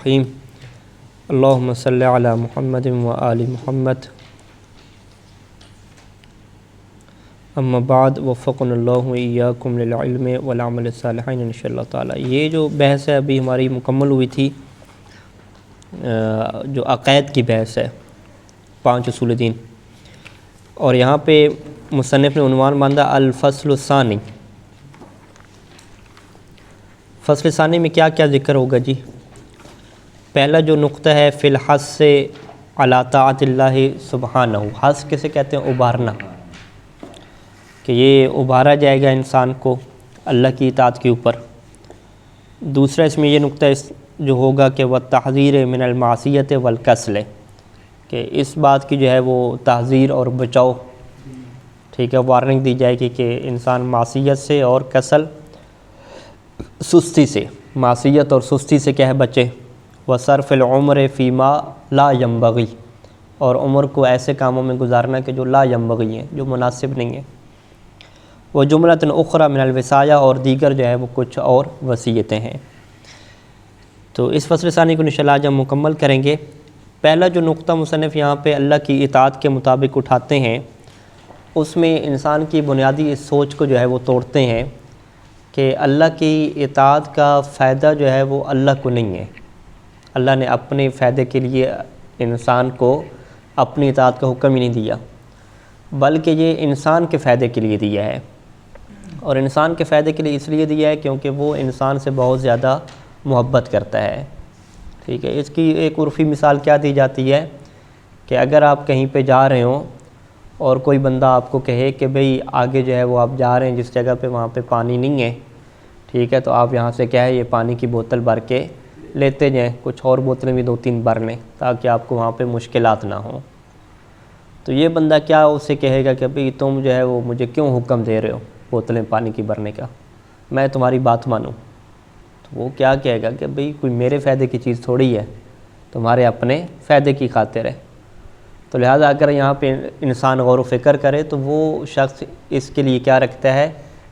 الرحیم اللہم صلی علی محمد و آل محمد اما بعد وفقنا اللہ و ایاکم للعلم والعمل الصالحین انشاءاللہ تعالی۔ یہ جو بحث ہے ابھی ہماری مکمل ہوئی تھی، جو عقائد کی بحث ہے 5 اصول دین، اور یہاں پہ مصنف نے عنوان باندھا الفصل الثانی۔ فصل ثانی میں کیا کیا ذکر ہوگا جی؟ پہلا جو نقطہ ہے فی الحث علی طاعت اللہ سبحانہ، حث کسے کہتے ہیں؟ ابھارنا، کہ یہ ابھارا جائے گا انسان کو اللہ کی اطاعت کے اوپر۔ دوسرا اس میں یہ نقطہ جو ہوگا کہ والتحذیر من المعصیت والکسل، کہ اس بات کی جو ہے وہ تحذیر اور بچاؤ، ٹھیک ہے، وارننگ دی جائے گی کہ انسان معصیت سے اور کسل سستی سے، معصیت اور سستی سے کیا ہے بچے۔ وصرف العمر فیما لا ینبغی، اور عمر کو ایسے کاموں میں گزارنا کہ جو لا ینبغی ہیں، جو مناسب نہیں ہیں۔ وجملۃ اخری من الوصایا، اور دیگر جو ہے وہ کچھ اور وصیتیں ہیں۔ تو اس فصل ثانی کو انشاءاللہ آج ہم مکمل کریں گے۔ پہلا جو نقطہ مصنف یہاں پہ اللہ کی اطاعت کے مطابق اٹھاتے ہیں، اس میں انسان کی بنیادی اس سوچ کو جو ہے وہ توڑتے ہیں کہ اللہ کی اطاعت کا فائدہ جو ہے وہ اللہ کو نہیں ہے۔ اللہ نے اپنے فائدے کے لیے انسان کو اپنی اطاعت کا حکم ہی نہیں دیا، بلکہ یہ انسان کے فائدے کے لیے دیا ہے، اور انسان کے فائدے کے لیے اس لیے دیا ہے کیونکہ وہ انسان سے بہت زیادہ محبت کرتا ہے، ٹھیک ہے۔ اس کی ایک عرفی مثال کیا دی جاتی ہے کہ اگر آپ کہیں پہ جا رہے ہوں اور کوئی بندہ آپ کو کہے کہ بھئی آگے جو ہے وہ آپ جا رہے ہیں جس جگہ پہ، وہاں پہ پانی نہیں ہے، ٹھیک ہے، تو آپ یہاں سے کیا ہے یہ پانی کی بوتل بھر کے لیتے جائیں، کچھ اور بوتلیں بھی 2-3 بھر لیں تاکہ آپ کو وہاں پہ مشکلات نہ ہوں۔ تو یہ بندہ کیا اسے کہے گا کہ بھئی تم جو ہے وہ مجھے کیوں حکم دے رہے ہو بوتلیں پانی کی بھرنے کا، میں تمہاری بات مانوں؟ تو وہ کیا کہے گا کہ بھئی کوئی میرے فائدے کی چیز تھوڑی ہے، تمہارے اپنے فائدے کی خاطر ہے۔ تو لہٰذا اگر یہاں پہ انسان غور و فکر کرے تو وہ شخص اس کے لیے کیا رکھتا ہے؟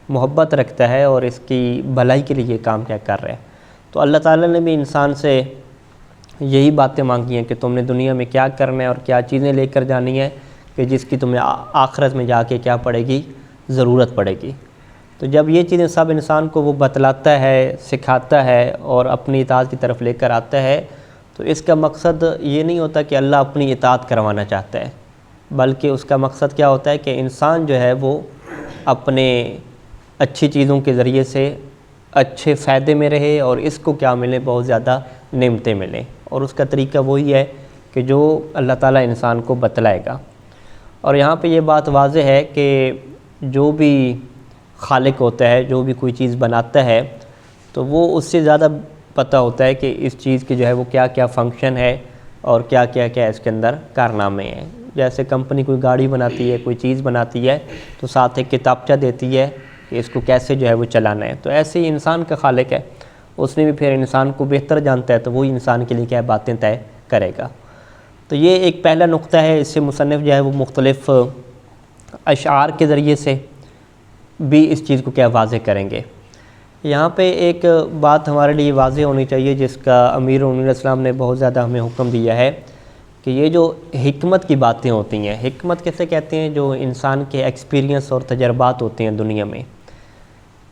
محبت رکھتا ہے، اور اس کی بھلائی کے لیے یہ کام کیا کر رہا ہے۔ تو اللہ تعالیٰ نے بھی انسان سے یہی باتیں مانگی ہیں کہ تم نے دنیا میں کیا کرنا ہے اور کیا چیزیں لے کر جانی ہے کہ جس کی تمہیں آخرت میں جا کے کیا پڑے گی؟ ضرورت پڑے گی۔ تو جب یہ چیزیں سب انسان کو وہ بتلاتا ہے، سکھاتا ہے اور اپنی اطاعت کی طرف لے کر آتا ہے، تو اس کا مقصد یہ نہیں ہوتا کہ اللہ اپنی اطاعت کروانا چاہتا ہے، بلکہ اس کا مقصد کیا ہوتا ہے کہ انسان جو ہے وہ اپنے اچھی چیزوں کے ذریعے سے اچھے فائدے میں رہے، اور اس کو کیا ملے؟ بہت زیادہ نعمتیں ملیں، اور اس کا طریقہ وہی ہے کہ جو اللہ تعالیٰ انسان کو بتلائے گا۔ اور یہاں پہ یہ بات واضح ہے کہ جو بھی خالق ہوتا ہے، جو بھی کوئی چیز بناتا ہے، تو وہ اس سے زیادہ پتہ ہوتا ہے کہ اس چیز کی جو ہے وہ کیا کیا فنکشن ہے اور کیا کیا کیا اس کے اندر کارنامے ہیں۔ جیسے کمپنی کوئی گاڑی بناتی ہے، کوئی چیز بناتی ہے، تو ساتھ ایک کتابچہ دیتی ہے کہ اس کو کیسے جو ہے وہ چلانا ہے۔ تو ایسے ہی انسان کا خالق ہے، اس نے بھی پھر انسان کو بہتر جانتا ہے، تو وہی انسان کے لیے کیا باتیں طے کرے گا۔ تو یہ ایک پہلا نقطہ ہے، اس سے مصنف جو ہے وہ مختلف اشعار کے ذریعے سے بھی اس چیز کو کیا واضح کریں گے۔ یہاں پہ ایک بات ہمارے لیے واضح ہونی چاہیے جس کا امیر المومنین علیہ السلام نے بہت زیادہ ہمیں حکم دیا ہے، کہ یہ جو حکمت کی باتیں ہوتی ہیں، حکمت کیسے کہتے ہیں؟ جو انسان کے ایکسپیرینس اور تجربات ہوتے ہیں دنیا میں۔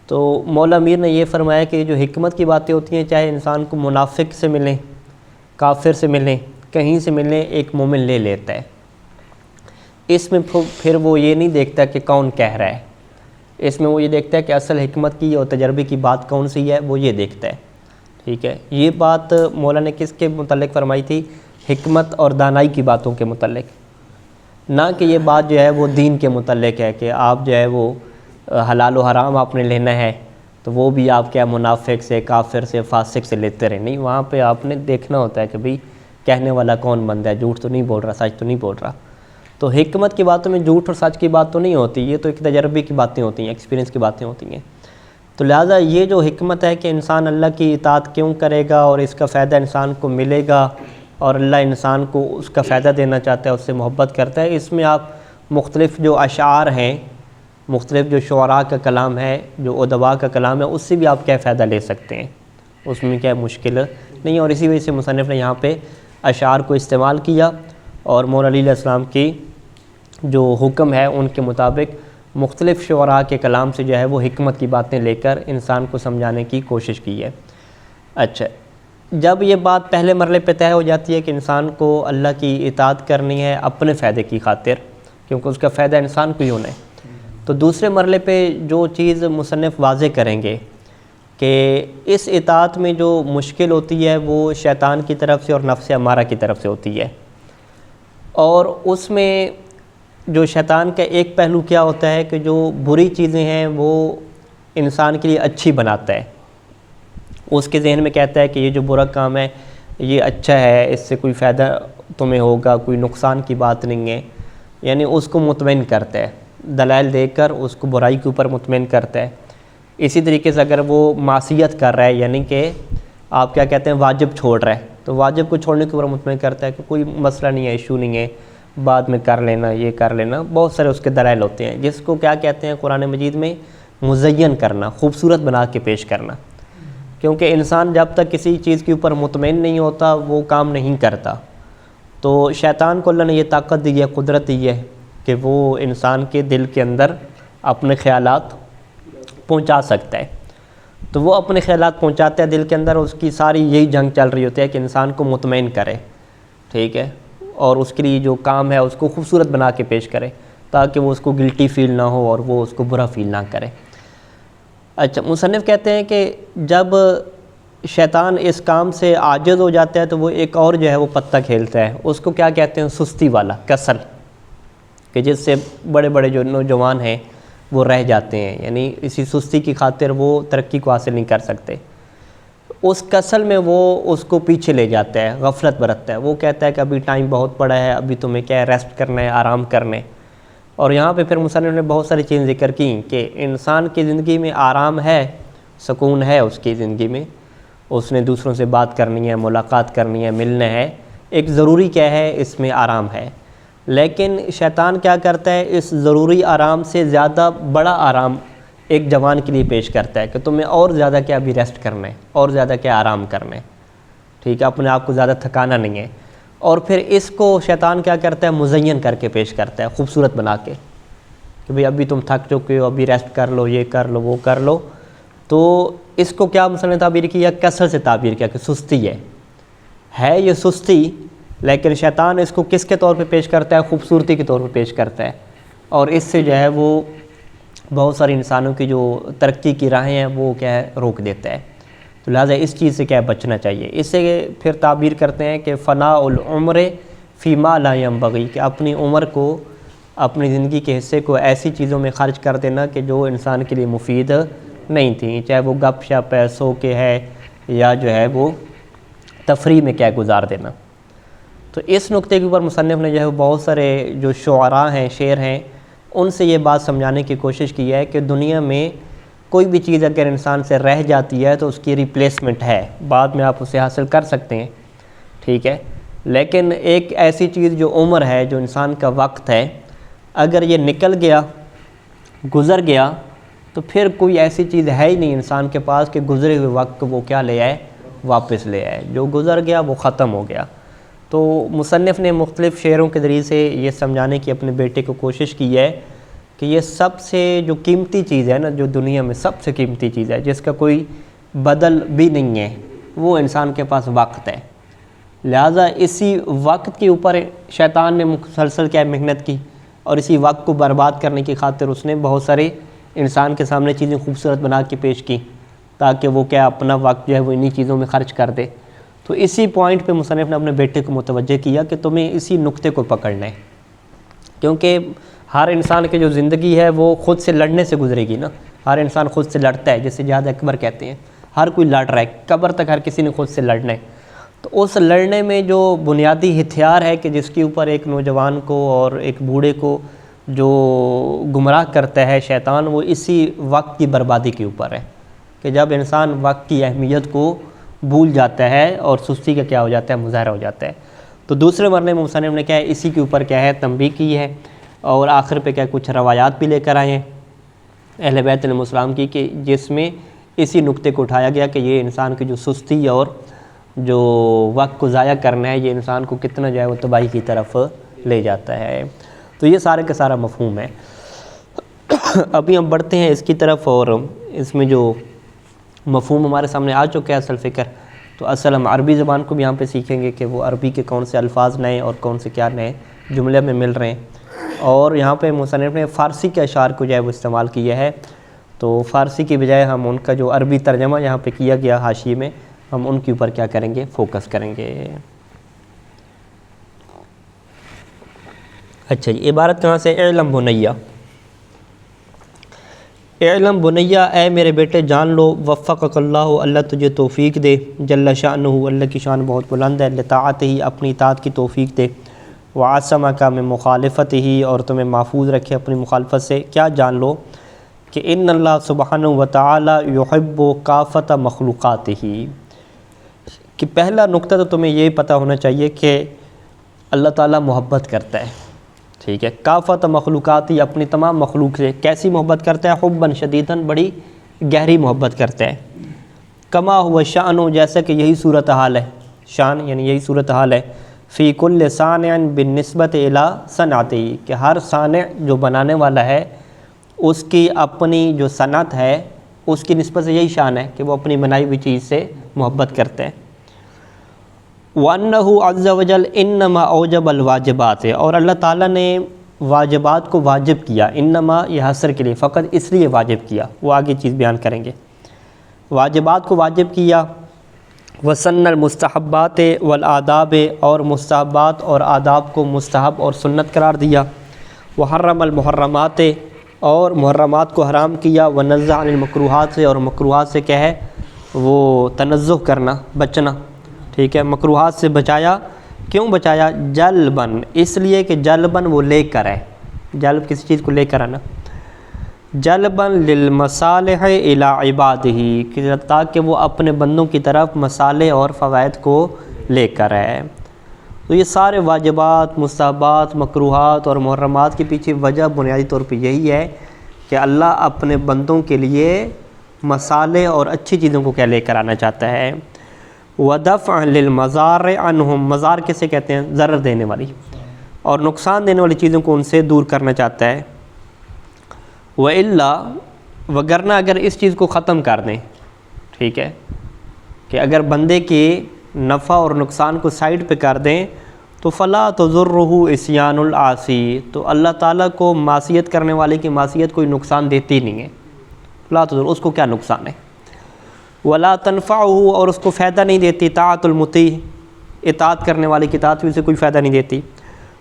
تو مولا امیر نے یہ فرمایا کہ جو حکمت کی باتیں ہوتی ہیں، چاہے انسان کو منافق سے ملیں، کافر سے ملیں، کہیں سے ملیں، ایک مومن لے لیتا ہے۔ اس میں پھر وہ یہ نہیں دیکھتا کہ کون کہہ رہا ہے، اس میں وہ یہ دیکھتا ہے کہ اصل حکمت کی اور تجربے کی بات کون سی ہے، وہ یہ دیکھتا ہے، ٹھیک ہے۔ یہ بات مولا نے کس کے متعلق فرمائی تھی؟ حکمت اور دانائی کی باتوں کے متعلق، نہ کہ یہ بات جو ہے وہ دین کے متعلق ہے کہ آپ جو ہے وہ حلال و حرام آپ نے لینا ہے، تو وہ بھی آپ کیا منافق سے، کافر سے، فاسق سے لیتے رہے، نہیں، وہاں پہ آپ نے دیکھنا ہوتا ہے کہ بھئی کہنے والا کون بندہ ہے، جھوٹ تو نہیں بول رہا، سچ تو نہیں بول رہا۔ تو حکمت کی باتوں میں جھوٹ اور سچ کی بات تو نہیں ہوتی، یہ تو ایک تجربے کی باتیں ہوتی ہیں، ایکسپیرینس کی باتیں ہوتی ہیں۔ تو لہٰذا یہ جو حکمت ہے کہ انسان اللہ کی اطاعت کیوں کرے گا اور اس کا فائدہ انسان کو ملے گا، اور اللہ انسان کو اس کا فائدہ دینا چاہتا ہے، اس سے محبت کرتا ہے، اس میں آپ مختلف جو اشعار ہیں، مختلف جو شعراء کا کلام ہے، جو ادباء کا کلام ہے، اس سے بھی آپ کیا فائدہ لے سکتے ہیں، اس میں کیا مشکل نہیں، اور اسی وجہ سے مصنف نے یہاں پہ اشعار کو استعمال کیا، اور مولا علی علیہ السلام کی جو حکم ہے ان کے مطابق مختلف شعراء کے کلام سے جو ہے وہ حکمت کی باتیں لے کر انسان کو سمجھانے کی کوشش کی ہے۔ اچھا، جب یہ بات پہلے مرحلے پہ طے ہو جاتی ہے کہ انسان کو اللہ کی اطاعت کرنی ہے اپنے فائدے کی خاطر، کیونکہ اس کا فائدہ انسان کو ہی ہونا ہے، تو دوسرے مرحلے پہ جو چیز مصنف واضح کریں گے کہ اس اطاعت میں جو مشکل ہوتی ہے وہ شیطان کی طرف سے اور نفس امارہ کی طرف سے ہوتی ہے، اور اس میں جو شیطان کا ایک پہلو کیا ہوتا ہے کہ جو بری چیزیں ہیں وہ انسان کے لیے اچھی بناتا ہے، اس کے ذہن میں کہتا ہے کہ یہ جو برا کام ہے یہ اچھا ہے، اس سے کوئی فائدہ تمہیں ہوگا، کوئی نقصان کی بات نہیں ہے، یعنی اس کو مطمئن کرتا ہے، دلائل دے کر اس کو برائی کے اوپر مطمئن کرتا ہے۔ اسی طریقے سے اگر وہ معصیت کر رہا ہے، یعنی کہ آپ کیا کہتے ہیں واجب چھوڑ رہا ہے، تو واجب کو چھوڑنے کے اوپر مطمئن کرتا ہے کہ کوئی مسئلہ نہیں ہے، ایشو نہیں ہے، بعد میں کر لینا، یہ کر لینا، بہت سارے اس کے دلائل ہوتے ہیں، جس کو کیا کہتے ہیں قرآن مجید میں مزین کرنا، خوبصورت بنا کے پیش کرنا، کیونکہ انسان جب تک کسی چیز کے اوپر مطمئن نہیں ہوتا وہ کام نہیں کرتا۔ تو شیطان کو اللہ نے یہ طاقت دی ہے، قدرت دی ہے کہ وہ انسان کے دل کے اندر اپنے خیالات پہنچا سکتا ہے، تو وہ اپنے خیالات پہنچاتا ہے دل کے اندر، اس کی ساری یہی جنگ چل رہی ہوتی ہے کہ انسان کو مطمئن کرے، ٹھیک ہے، اور اس کے لیے جو کام ہے اس کو خوبصورت بنا کے پیش کرے تاکہ وہ اس کو گلٹی فیل نہ ہو اور وہ اس کو برا فیل نہ کرے۔ اچھا، مصنف کہتے ہیں کہ جب شیطان اس کام سے عاجز ہو جاتا ہے تو وہ ایک اور جو ہے وہ پتہ کھیلتا ہے، اس کو کیا کہتے ہیں سستی والا، کسل، کہ جس سے بڑے بڑے جو نوجوان ہیں وہ رہ جاتے ہیں، یعنی اسی سستی کی خاطر وہ ترقی کو حاصل نہیں کر سکتے، اس کسل میں وہ اس کو پیچھے لے جاتا ہے، غفلت برتتا ہے، وہ کہتا ہے کہ ابھی ٹائم بہت پڑا ہے، ابھی تمہیں کیا ہے ریسٹ کرنا ہے، آرام کرنے۔ اور یہاں پہ پھر مصنف نے بہت ساری چیزیں ذکر کی کہ انسان کی زندگی میں آرام ہے، سکون ہے اس کی زندگی میں، اس نے دوسروں سے بات کرنی ہے، ملاقات کرنی ہے، ملنا ہے، ایک ضروری کیا ہے اس میں آرام ہے، لیکن شیطان کیا کرتا ہے اس ضروری آرام سے زیادہ بڑا آرام ایک جوان کے لیے پیش کرتا ہے کہ تمہیں اور زیادہ کیا ابھی ریسٹ کرنا ہے، اور زیادہ کیا آرام کرنا ہے، ٹھیک ہے، اپنے آپ کو زیادہ تھکانا نہیں ہے، اور پھر اس کو شیطان کیا کرتا ہے مزین کر کے پیش کرتا ہے، خوبصورت بنا کے کہ بھئی ابھی تم تھک چکے ہو، ابھی ریسٹ کر لو، یہ کر لو، وہ کر لو، تو اس کو کیا مثلا تعبیر کیا، کسل سے تعبیر کیا کہ سستی ہے یہ سستی، لیکن شیطان اس کو کس کے طور پہ پیش کرتا ہے، خوبصورتی کے طور پہ پیش کرتا ہے، اور اس سے جو ہے وہ بہت سارے انسانوں کی جو ترقی کی راہیں ہیں وہ کیا ہے روک دیتا ہے، تو لہٰذا اس چیز سے کیا بچنا چاہیے۔ اس سے پھر تعبیر کرتے ہیں کہ فنا العمر فی ما لا ینبغی، کہ اپنی عمر کو، اپنی زندگی کے حصے کو ایسی چیزوں میں خرچ کر دینا کہ جو انسان کے لیے مفید نہیں تھیں، چاہے وہ گپ شپ ہے، سو کے ہے، یا جو ہے وہ تفریح میں کیا گزار دینا۔ تو اس نقطے کے اوپر مصنف نے جو ہے بہت سارے جو شعراء ہیں، شعر ہیں، ان سے یہ بات سمجھانے کی کوشش کی ہے کہ دنیا میں کوئی بھی چیز اگر انسان سے رہ جاتی ہے تو اس کی ریپلیسمنٹ ہے، بعد میں آپ اسے حاصل کر سکتے ہیں، ٹھیک ہے، لیکن ایک ایسی چیز جو عمر ہے، جو انسان کا وقت ہے، اگر یہ نکل گیا، گزر گیا، تو پھر کوئی ایسی چیز ہے ہی نہیں انسان کے پاس کہ گزرے ہوئے وقت کو وہ کیا لے آئے، واپس لے آئے، جو گزر گیا وہ ختم ہو گیا۔ تو مصنف نے مختلف شعروں کے ذریعے سے یہ سمجھانے کی اپنے بیٹے کو کوشش کی ہے کہ یہ سب سے جو قیمتی چیز ہے نا، جو دنیا میں سب سے قیمتی چیز ہے، جس کا کوئی بدل بھی نہیں ہے، وہ انسان کے پاس وقت ہے، لہٰذا اسی وقت کے اوپر شیطان نے مسلسل کیا محنت کی، اور اسی وقت کو برباد کرنے کی خاطر اس نے بہت سارے انسان کے سامنے چیزیں خوبصورت بنا کے پیش کی تاکہ وہ کیا اپنا وقت جو ہے وہ انہی چیزوں میں خرچ کر دے۔ تو اسی پوائنٹ پہ مصنف نے اپنے بیٹے کو متوجہ کیا کہ تمہیں اسی نقطے کو پکڑنا ہے، کیونکہ ہر انسان کی جو زندگی ہے وہ خود سے لڑنے سے گزرے گی نا، ہر انسان خود سے لڑتا ہے، جسے جہاد اکبر کہتے ہیں، ہر کوئی لڑ رہا ہے، قبر تک ہر کسی نے خود سے لڑنا ہے۔ تو اس لڑنے میں جو بنیادی ہتھیار ہے کہ جس کے اوپر ایک نوجوان کو اور ایک بوڑھے کو جو گمراہ کرتا ہے شیطان، وہ اسی وقت کی بربادی کے اوپر ہے کہ جب انسان وقت کی اہمیت کو بھول جاتا ہے اور سستی کا کیا ہو جاتا ہے، مظاہرہ ہو جاتا ہے۔ تو دوسرے مرحلے میں مصنف نے کیا ہے اسی کے اوپر کیا ہے تنبیہ کی ہے، اور آخر پہ کیا کچھ روایات بھی لے کر آئے ہیں اہل بیت علیہ السلام کی، کہ جس میں اسی نقطے کو اٹھایا گیا کہ یہ انسان کی جو سستی اور جو وقت کو ضائع کرنا ہے یہ انسان کو کتنا جو ہے وہ تباہی کی طرف لے جاتا ہے۔ تو یہ سارے کا سارا مفہوم ہے۔ ابھی ہم بڑھتے ہیں اس کی طرف، اور اس میں جو مفہوم ہمارے سامنے آ چکا ہے اصل فکر، تو اصل ہم عربی زبان کو بھی یہاں پہ سیکھیں گے کہ وہ عربی کے کون سے الفاظ نئے اور کون سے کیا نئے جملے میں مل رہے ہیں۔ اور یہاں پہ مصنف نے فارسی کے اشعار کو جو ہے وہ استعمال کیا ہے، تو فارسی کی بجائے ہم ان کا جو عربی ترجمہ یہاں پہ کیا گیا حاشیے میں، ہم ان کے اوپر کیا کریں گے، فوکس کریں گے۔ اچھا جی، عبارت کہاں سے؟ اعلم بنیا، اعلم بنیا، اے میرے بیٹے جان لو، وفقک اللہ، اللہ تجھے توفیق دے، جل شأنہ، اللہ کی شان بہت بلند ہے، لطاعتہ، اپنی اطاعت کی توفیق دے، وعصمک من مخالفتہ، اور تمہیں محفوظ رکھے اپنی مخالفت سے۔ کیا جان لو کہ ان اللہ سبحانہ وتعالی یحب کافۃ مخلوقاتہ، کہ پہلا نقطہ تو تمہیں یہ پتہ ہونا چاہیے کہ اللہ تعالیٰ محبت کرتا ہے، ٹھیک ہے، کافۃ مخلوقاتی، اپنی تمام مخلوق سے۔ کیسی محبت کرتا ہے؟ حباً شدیداً، بڑی گہری محبت کرتا ہے۔ کما ہوا شأن، جیسا کہ یہی صورتحال ہے، شان یعنی یہی صورتحال ہے، فی کل صانع بالنسبت الی صنعتہ، کہ ہر صانع جو بنانے والا ہے اس کی اپنی جو صنعت ہے اس کی نسبت سے یہی شان ہے کہ وہ اپنی بنائی ہوئی چیز سے محبت کرتے ہیں۔ وَأَنَّهُ عَزَّ وَجَلَّ إِنَّمَا أَوْجَبَ الْوَاجِبَاتِ، اور اللہ تعالیٰ نے واجبات کو واجب کیا، انما یہ حصر کے لیے، فقط اس لیے واجب کیا، وہ آگے چیز بیان کریں گے۔ واجبات کو واجب کیا، وَسَنَّ الْمُسْتَحَبَّاتِ وَالْآدَابِ، اور مستحبات اور آداب کو مستحب اور سنت قرار دیا، وَحَرَّمَ الْمُحَرَّمَاتِ، اور محرمات کو حرام کیا، وَنَزَّهَ عَنِ الْمَكْرُوهَاتِ سے، اور مکروہات سے کیا ہے وہ تنزہ کرنا، بچنا، ٹھیک ہے، مکروہات سے بچایا۔ کیوں بچایا؟ جلباً، اس لیے کہ جلباً وہ لے کر ہے، جلب کسی چیز کو لے کر آنا، جلباً للمصالح الی عبادہ، تاکہ وہ اپنے بندوں کی طرف مصالح اور فوائد کو لے کر ہے۔ تو یہ سارے واجبات، مستحبات، مکروہات اور محرمات کے پیچھے وجہ بنیادی طور پہ یہی ہے کہ اللہ اپنے بندوں کے لیے مصالح اور اچھی چیزوں کو کیا لے کر آنا چاہتا ہے۔ وَدَفْعًا لِلْمَضَارِ عَنْهُمْ، مضار کسے کہتے ہیں؟ ضرر دینے والی اور نقصان دینے والی چیزوں کو ان سے دور کرنا چاہتا ہے۔ وَإِلَّا، وگرنہ اگر اس چیز کو ختم کر دیں، ٹھیک ہے، کہ اگر بندے کے نفع اور نقصان کو سائڈ پہ کر دیں تو فَلَا تَضُرُّهُ عِصْيَانُ الْعَاصِي، تو اللہ تعالیٰ کو معصیت کرنے والے کی معصیت کوئی نقصان دیتی نہیں ہے، لا تضر، اس کو کیا نقصان ہے۔ ولا تنفعه، اور اس کو فائدہ نہیں دیتی، طاعت المطیع، اطاعت کرنے والے کی اطاعت بھی اسے کوئی فائدہ نہیں دیتی۔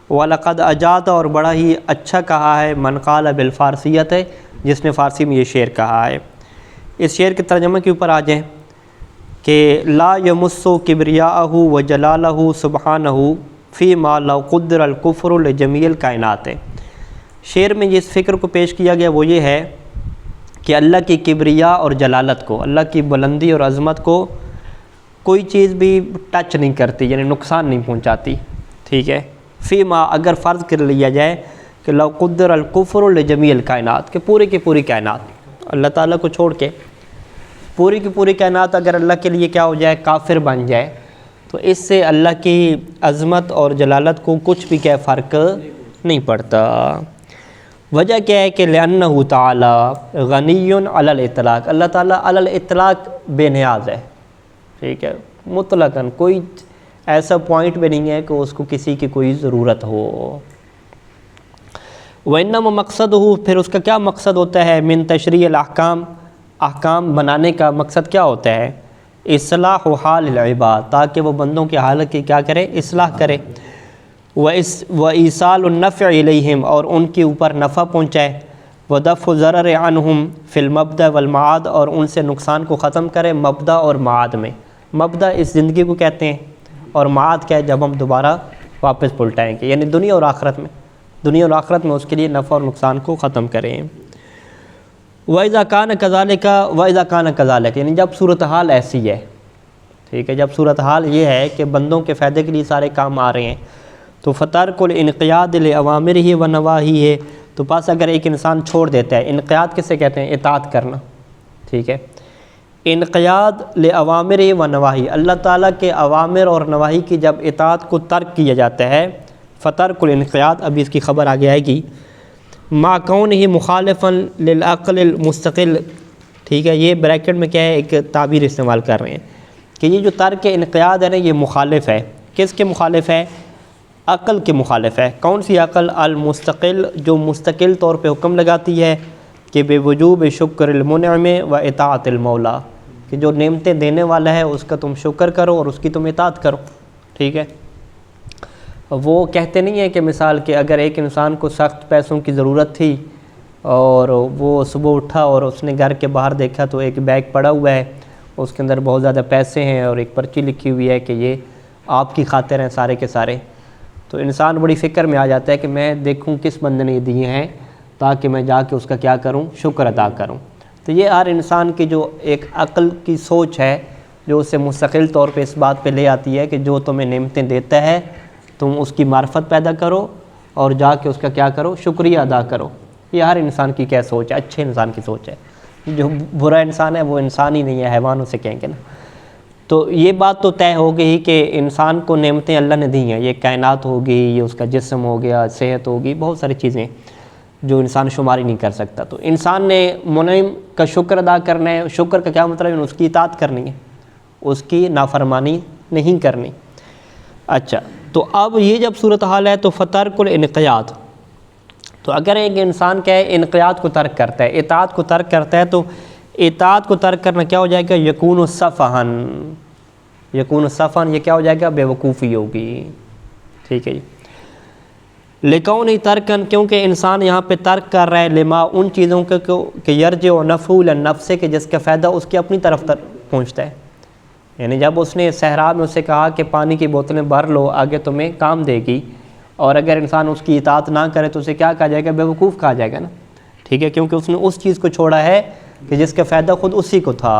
وَلَقَدْ أَجَادَ، اور بڑا ہی اچھا کہا ہے، من قال بالفارسیت، جس نے فارسی میں یہ شعر کہا ہے۔ اس شعر کے ترجمہ کے اوپر آ جائیں کہ لا یمس کبریاءہ وجلالہ سبحانہ فیما لو قدر الکفر لجمیع الکائنات۔ شعر میں جس فکر کو پیش کیا گیا وہ یہ ہے کہ اللہ کی کبریا اور جلالت کو، اللہ کی بلندی اور عظمت کو کوئی چیز بھی ٹچ نہیں کرتی، یعنی نقصان نہیں پہنچاتی، ٹھیک ہے۔ فیما، اگر فرض کر لیا جائے کہ لو قدر الکفر لجمیع الکائنات، کہ پوری کی پوری کائنات اللہ تعالیٰ کو چھوڑ کے پوری کی پوری کائنات اگر اللہ کے لیے کیا ہو جائے، کافر بن جائے، تو اس سے اللہ کی عظمت اور جلالت کو کچھ بھی کیا فرق نہیں پڑتا۔ وجہ کیا ہے کہ لأنہ تعالی غنی علی الاطلاق، اللہ تعالیٰ علی الاطلاق بے نیاز ہے، ٹھیک ہے، مطلقاً کوئی ایسا پوائنٹ بھی نہیں ہے کہ اس کو کسی کی کوئی ضرورت ہو۔ وَإِنَّمَا مَقْصَدُهُ، پھر اس کا کیا مقصد ہوتا ہے، من تشریع الاحکام، احکام بنانے کا مقصد کیا ہوتا ہے، اصلاح حال العباد، تاکہ وہ بندوں کی حالت کی کیا کرے، اصلاح کرے، وَإِيصَالُ النَّفْعِ إِلَيْهِمْ، اور ان کے اوپر نفع پہنچائے، وَدَفْعُ الضَّرَرِ عَنْهُمْ فِي الْمَبْدَأِ وَالْمَعَادِ، اور ان سے نقصان کو ختم کرے مبدا اور معاد میں۔ مبدا اس زندگی کو کہتے ہیں، اور معاد کیا ہے، جب ہم دوبارہ واپس پلٹائیں گے، یعنی دنیا اور آخرت میں، دنیا اور آخرت میں اس کے لیے نفع اور نقصان کو ختم کریں۔ وَإِذَا كَانَ كَذَلِكَ وَإِذَا كَانَ كَذَلِكَ، یعنی جب صورتحال ایسی ہے، ٹھیک ہے، جب صورتحال یہ ہے کہ بندوں کے فائدے کے لیے سارے کام آ رہے ہیں، تو فَتَرْكُ الْإِنْقِيَادِ لِأَوَامِرِهِ وَنَوَاهِهِ، تو پس اگر ایک انسان چھوڑ دیتا ہے، انقیاد کسے کہتے ہیں، اطاعت کرنا، ٹھیک ہے، انقیاد لأوامر و نواہی، اللہ تعالیٰ کے اوامر اور نواہی کی جب اطاعت کو ترک کیا جاتا ہے، فترک الانقیاد، ابھی اس کی خبر آگے آئے گی، ما کونہ مخالفا للعقل المستقل، ٹھیک ہے، یہ بریکٹ میں کیا ہے، ایک تعبیر استعمال کر رہے ہیں کہ یہ جو ترک انقیاد ہے نا، یہ مخالف ہے، کس کے مخالف ہے؟ عقل کے مخالف ہے۔ کون سی عقل؟ المستقل، جو مستقل طور پہ حکم لگاتی ہے کہ بے وجوب شکر المنعم و اطاعت المولا، کہ جو نعمتیں دینے والا ہے اس کا تم شکر کرو اور اس کی تم اطاعت کرو، ٹھیک ہے۔ وہ کہتے نہیں ہیں کہ مثال کہ اگر ایک انسان کو سخت پیسوں کی ضرورت تھی اور وہ صبح اٹھا اور اس نے گھر کے باہر دیکھا تو ایک بیگ پڑا ہوا ہے، اس کے اندر بہت زیادہ پیسے ہیں اور ایک پرچی لکھی ہوئی ہے کہ یہ آپ کی خاطر ہیں سارے کے سارے، تو انسان بڑی فکر میں آ جاتا ہے کہ میں دیکھوں کس بندے نے یہ دیے ہیں تاکہ میں جا کے اس کا کیا کروں، شکر ادا کروں۔ تو یہ ہر انسان کی جو ایک عقل کی سوچ ہے جو اسے مستقل طور پہ اس بات پہ لے آتی ہے کہ جو تمہیں نعمتیں دیتا ہے تم اس کی معرفت پیدا کرو اور جا کے اس کا کیا کرو، شکریہ ادا کرو۔ یہ ہر انسان کی کیا سوچ ہے، اچھے انسان کی سوچ ہے۔ جو برا انسان ہے وہ انسان ہی نہیں ہے، حیوان اسے کہیں گے نا۔ تو یہ بات تو طے ہو گئی کہ انسان کو نعمتیں اللہ نے دی ہیں، یہ کائنات ہوگی، یہ اس کا جسم ہو گیا، صحت ہوگی، بہت ساری چیزیں جو انسان شمار ہی نہیں کر سکتا۔ تو انسان نے منعم کا شکر ادا کرنا ہے۔ شکر کا کیا مطلب ہے؟ اس کی اطاعت کرنی ہے، اس کی نافرمانی نہیں کرنی۔ اچھا، تو اب یہ جب صورتحال ہے تو فترک الانقیاد، تو اگر ایک انسان کیا ہے انقیاد کو ترک کرتا ہے، اطاعت کو ترک کرتا ہے، تو اطاعت کو ترک کرنا کیا ہو جائے گا؟ یکون صفحن، یکون صفحن، یہ کیا ہو جائے گا؟ بے وقوفی ہوگی، ٹھیک ہے جی۔ لکون ترکن، کیونکہ انسان یہاں پہ ترک کر رہا ہے، لما، ان چیزوں کے کہ یرجع و نفع للنفس، کہ جس کا فائدہ اس کی اپنی طرف پہنچتا ہے۔ یعنی جب اس نے صحرا میں اسے کہا کہ پانی کی بوتلیں بھر لو آگے تمہیں کام دے گی، اور اگر انسان اس کی اطاعت نہ کرے تو اسے کیا کہا جائے گا؟ بے وقوف کہا جائے گا نا، ٹھیک ہے، کیونکہ اس نے اس چیز کو چھوڑا ہے کہ جس کا فائدہ خود اسی کو تھا۔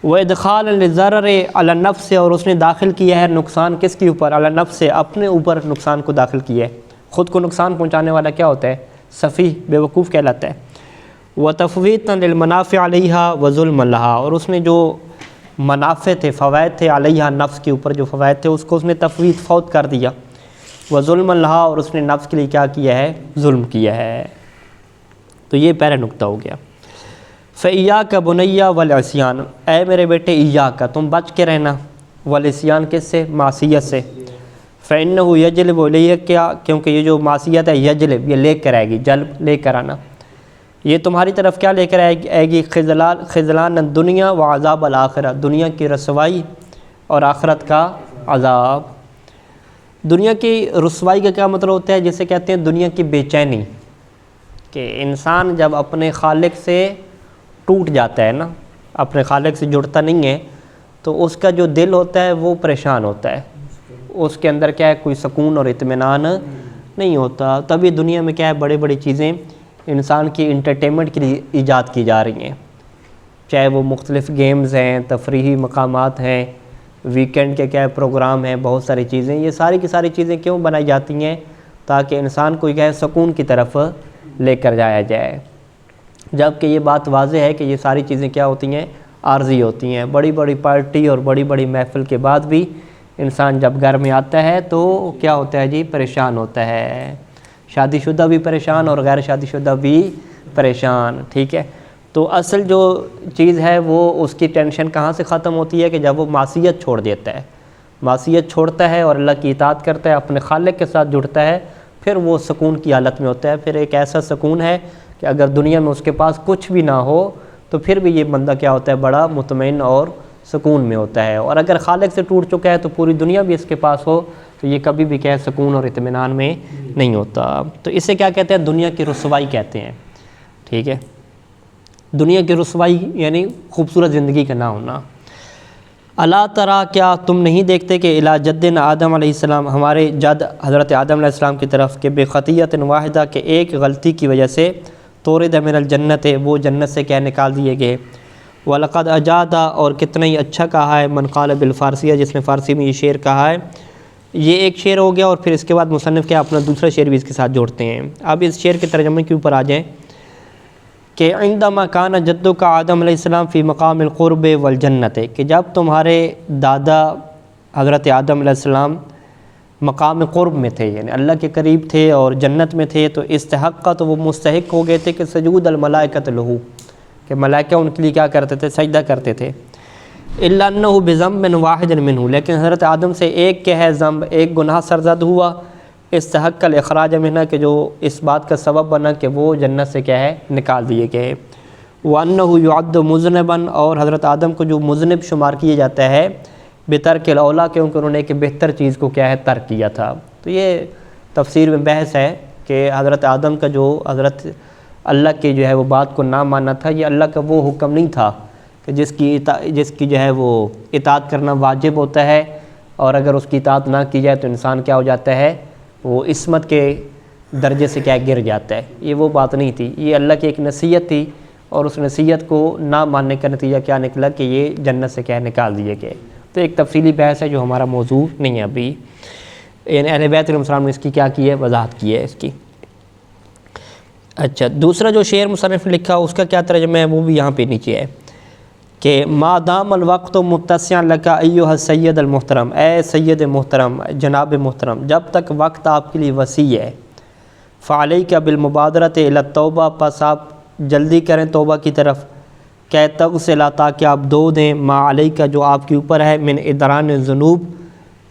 وَإِدْخَالًا لِلضَّرَرِ عَلَى النَّفْسِ، اور اس نے داخل کیا ہے نقصان کس کے اوپر؟ علی النفس، اپنے اوپر نقصان کو داخل کیا ہے۔ خود کو نقصان پہنچانے والا کیا ہوتا ہے؟ سفیہ، بے وقوف کہلاتا ہے۔ وَتَفْوِيضًا لِلْمَنَافِعِ عَلَيْهَا وَظُلْمًا لَهَا، اور اس نے جو منافع تھے، فوائد تھے، علیہا، نفس کے اوپر جو فوائد تھے اس کو اس نے تفویض، فوت کر دیا۔ وَظُلْمًا لَهَا، اور اس نے نفس کے لیے کیا کیا ہے؟ ظلم کیا ہے۔ تو یہ پہلا نقطہ ہو گیا۔ فَإِيَّاكَ بُنَيَّ وَالْعِصْيَانَ، اے میرے بیٹے، ایاک، تم بچ کے رہنا، والعصیان، کس سے؟ معصیت سے۔ فَإِنَّهُ يَجْلِبُ إِلَيْكَ، کیونکہ یہ جو معصیت ہے یجلب، یہ لے کر آئے گی، جلب، لے کر آنا، یہ تمہاری طرف کیا لے کر آئے گی؟ خذلان الدنیا و عذاب الآخرہ، دنیا کی رسوائی اور آخرت کا عذاب۔ دنیا کی رسوائی کا کیا مطلب ہوتا ہے؟ جسے کہتے ہیں دنیا کی بے چینی، کہ انسان جب اپنے خالق سے ٹوٹ جاتا ہے نا، اپنے خالق سے جڑتا نہیں ہے، تو اس کا جو دل ہوتا ہے وہ پریشان ہوتا ہے، اس کے اندر کیا ہے؟ کوئی سکون اور اطمینان نہیں ہوتا۔ تبھی دنیا میں کیا ہے؟ بڑی بڑی چیزیں انسان کی انٹرٹینمنٹ کے لیے ایجاد کی جا رہی ہیں، چاہے وہ مختلف گیمز ہیں، تفریحی مقامات ہیں، ویکینڈ کے کیا ہے پروگرام ہیں، بہت ساری چیزیں، یہ ساری کی ساری چیزیں کیوں بنائی جاتی ہیں؟ تاکہ انسان کو کیا ہے؟ سکون کی طرف لے کر جایا جائے، جبکہ یہ بات واضح ہے کہ یہ ساری چیزیں کیا ہوتی ہیں؟ عارضی ہوتی ہیں۔ بڑی بڑی پارٹی اور بڑی بڑی محفل کے بعد بھی انسان جب گھر میں آتا ہے تو کیا ہوتا ہے جی؟ پریشان ہوتا ہے، شادی شدہ بھی پریشان اور غیر شادی شدہ بھی پریشان، ٹھیک ہے۔ تو اصل جو چیز ہے وہ اس کی ٹینشن کہاں سے ختم ہوتی ہے؟ کہ جب وہ معصیت چھوڑ دیتا ہے، معصیت چھوڑتا ہے اور اللہ کی اطاعت کرتا ہے، اپنے خالق کے ساتھ جڑتا ہے، پھر وہ سکون کی حالت میں ہوتا ہے۔ پھر ایک ایسا سکون ہے کہ اگر دنیا میں اس کے پاس کچھ بھی نہ ہو تو پھر بھی یہ بندہ کیا ہوتا ہے؟ بڑا مطمئن اور سکون میں ہوتا ہے۔ اور اگر خالق سے ٹوٹ چکا ہے تو پوری دنیا بھی اس کے پاس ہو تو یہ کبھی بھی کیا ہے؟ سکون اور اطمینان میں نہیں ہوتا۔ تو اسے کیا کہتے ہیں؟ دنیا کی رسوائی کہتے ہیں، ٹھیک ہے۔ دنیا کی رسوائی یعنی خوبصورت زندگی کا نہ ہونا۔ الا ترا، کیا تم نہیں دیکھتے کہ الی جدنا آدم علیہ السلام، ہمارے جد حضرت آدم علیہ السلام کی طرف، کہ بخطیۃ واحدہ، کہ ایک غلطی کی وجہ سے طورد من الجنت، وہ جنت سے کیا نکال دیے گئے۔ وَلَقَدْ أَجَادَ، اور کتنا ہی اچھا کہا ہے، من قال بالفارسیہ، جس نے فارسی میں یہ شعر کہا ہے۔ یہ ایک شعر ہو گیا اور پھر اس کے بعد مصنف کیا اپنا دوسرا شعر بھی اس کے ساتھ جوڑتے ہیں۔ اب اس شعر کے ترجمے کے اوپر آ جائیں۔ کہ عندما کان جدو کا آدم علیہ السلام فی مقام القرب والجنت، کہ جب تمہارے دادا حضرت آدم علیہ السلام مقام قرب میں تھے، یعنی اللہ کے قریب تھے اور جنت میں تھے، تو استحق کا تو وہ مستحق ہو گئے تھے کہ سجود الملائکۃ لہو، کہ ملائکہ ان کے لیے کیا کرتے تھے؟ سجدہ کرتے تھے۔ الا انہ بذنب واحد منہ، لیکن حضرت آدم سے ایک کیا ہے ذنب، ایک گناہ سرزد ہوا، استحق الاخراج منہ، کہ جو اس بات کا سبب بنا کہ وہ جنت سے کیا ہے نکال دیے گئے۔ وانہ یعد مذنبا، اور حضرت آدم کو جو مذنب شمار کیا جاتا ہے بترک الاولیٰ، کیونکہ انہوں نے ایک بہتر چیز کو کیا ہے ترک کیا تھا۔ تو یہ تفسیر میں بحث ہے کہ حضرت آدم کا جو حضرت اللہ کی جو ہے وہ بات کو نہ ماننا تھا، یہ اللہ کا وہ حکم نہیں تھا کہ جس کی جو ہے وہ اطاعت کرنا واجب ہوتا ہے، اور اگر اس کی اطاعت نہ کی جائے تو انسان کیا ہو جاتا ہے؟ وہ عصمت کے درجے سے کیا گر جاتا ہے۔ یہ وہ بات نہیں تھی، یہ اللہ کی ایک نصیحت تھی، اور اس نصیحت کو نہ ماننے کا نتیجہ کیا نکلا کہ یہ جنت سے کیا نکال دیے گئے۔ تو ایک تفصیلی بحث ہے جو ہمارا موضوع نہیں ہے ابھی، یعنی اہل بیت علیہ السلام نے اس کی کیا کی ہے؟ وضاحت کی ہے اس کی۔ اچھا، دوسرا جو شعر مصنف نے لکھا اس کا کیا ترجمہ ہے وہ بھی یہاں پہ نیچے ہے کہ ما دام الوقت متسعا لک ایھا السید المحترم، اے سید محترم، جناب محترم، جب تک وقت آپ کے لیے وسیع ہے، فعلیک بالمبادرۃ الی التوبہ، پس آپ جلدی کریں توبہ کی طرف، کہ تغسلا، تاکہ آپ دھو دیں، ما علیک، جو آپ کے اوپر ہے، من ادران الذنوب،